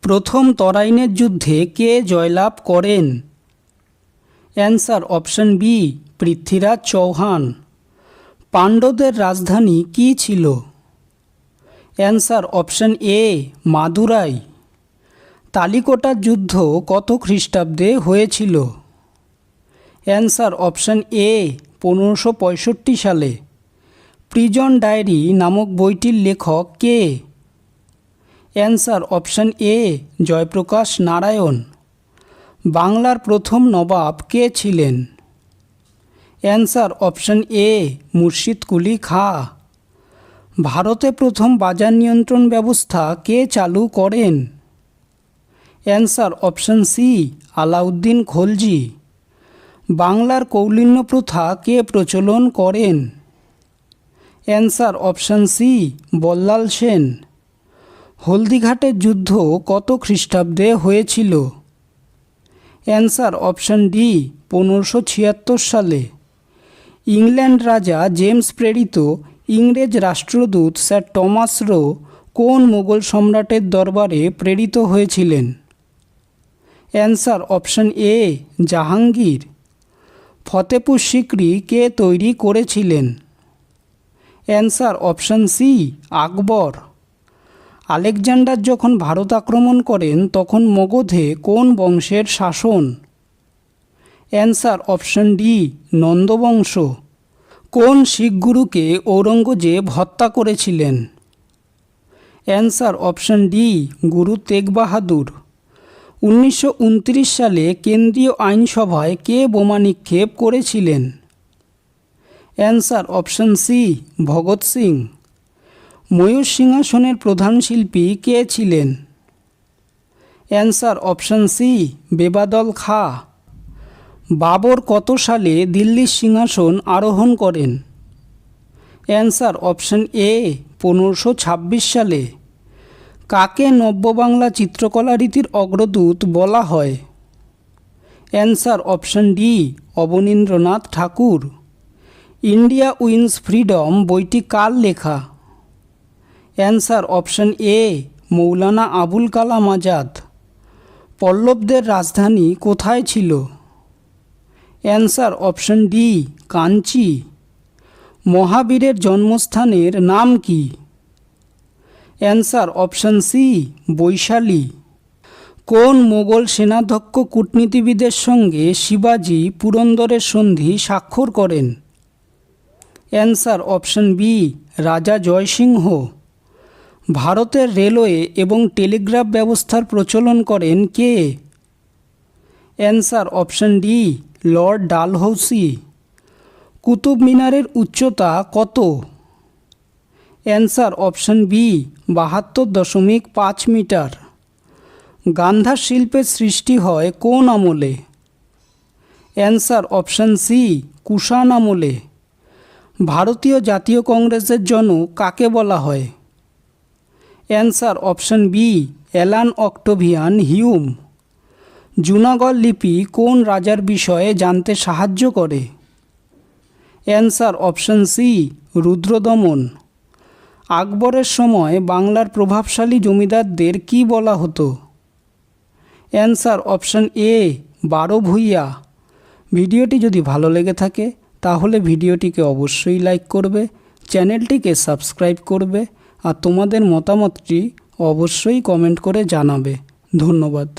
প্রথম তরাইনের যুদ্ধে কে জয়লাভ করেন? Answer option B Prithviraj Chauhan. পাণ্ডবদের রাজধানী কী ছিল? Answer option A Madurai. তালিকোটার যুদ্ধ কত খ্রিস্টাব্দে হয়েছিল? অ্যান্সার অপশন এ 1565 সালে। প্রিজন ডায়েরি নামক বইটির লেখক কে? Answer option A Jayaprakash Narayan. বাংলার প্রথম নবাব কে ছিলেন? অ্যান্সার অপশন এ মুর্শিদ কুলি খাঁ। ভারতে প্রথম বাজার নিয়ন্ত্রণ ব্যবস্থা কে চালু করেন? Answer option C Alauddin Khalji. বাংলার কৌলিন্য প্রথা কে প্রচলন করেন? Answer option C Ballal Sen. হলদিঘাটের যুদ্ধ কত খ্রিস্টাব্দে হয়েছিল? অ্যান্সার অপশন ডি 1576 সালে। ইংল্যান্ড রাজা জেমস প্রেরিত ইংরেজ রাষ্ট্রদূত স্যার টমাস রো কোন মোগল সম্রাটের দরবারে প্রেরিত হয়েছিলেন? Answer option A Jahangir. Fatehpur Sikri কে তৈরি করেছিলেন? Answer option C Akbar. Alexander যখন ভারত আক্রমণ করেন তখন মগধে কোন বংশের শাসন? অ্যান্সার অপশন ডি নন্দবংশ। কোন শিখ গুরুকে ঔরঙ্গজেব হত্যা করেছিলেন? Answer option D Guru Tegh বাহাদুর। 1929 সালে কেন্দ্রীয় আইনসভায় কে বোমা নিক্ষেপ করেছিলেন? Answer option C Bhagat Singh. ময়ূর সিংহাসনের প্রধান শিল্পী কে ছিলেন? Answer option C Bebadal Khan. Babur কত সালে দিল্লির সিংহাসন আরোহণ করেন? অ্যান্সার অপশন এ 1526 সালে। কাকে নব্যবাংলা চিত্রকলা রীতির অগ্রদূত বলা হয়? Answer option D Abanindranath Tagore. India wins freedom বইটি কার লেখা? Answer option A Maulana Abul Kalam Azad. পল্লবদের রাজধানী কোথায় ছিল? Answer option D Kanchi. মহাবীরের জন্মস্থানের নাম কি? Answer option C Vaishali. কোন মোগল সেনাধ্যক্ষ কূটনীতিবিদের সঙ্গে শিবাজি পুরন্দরের সন্ধি স্বাক্ষর করেন? অ্যান্সার অপশন বি রাজা জয়সিংহ। ভারতের রেলওয়ে এবং টেলিগ্রাফ ব্যবস্থার প্রচলন করেন কে? Answer option D lord Dalhousie. Qutub মিনারের উচ্চতা কত? Answer option B 72.5 metre. Gandhar শিল্পের সৃষ্টি হয় কোন আমলে? অ্যান্সার অপশন সি কুষাণ আমলে। ভারতীয় জাতীয় কংগ্রেসের জনক কাকে বলা হয়? Answer option B Allan Octavian Hume. Junagadh লিপি কোন রাজার বিষয়ে জানতে সাহায্য করে? Answer option C Rudradaman. আকবরের সময় বাংলার প্রভাবশালী জমিদারদের কি বলা হতো? Answer option A 12 Bhuiyan. ভিডিওটি যদি ভালো লেগে থাকে তাহলে ভিডিওটিকে অবশ্যই লাইক করবে, চ্যানেলটিকে সাবস্ক্রাইব করবে আর তোমাদের মতামতটি অবশ্যই কমেন্ট করে জানাবে। ধন্যবাদ।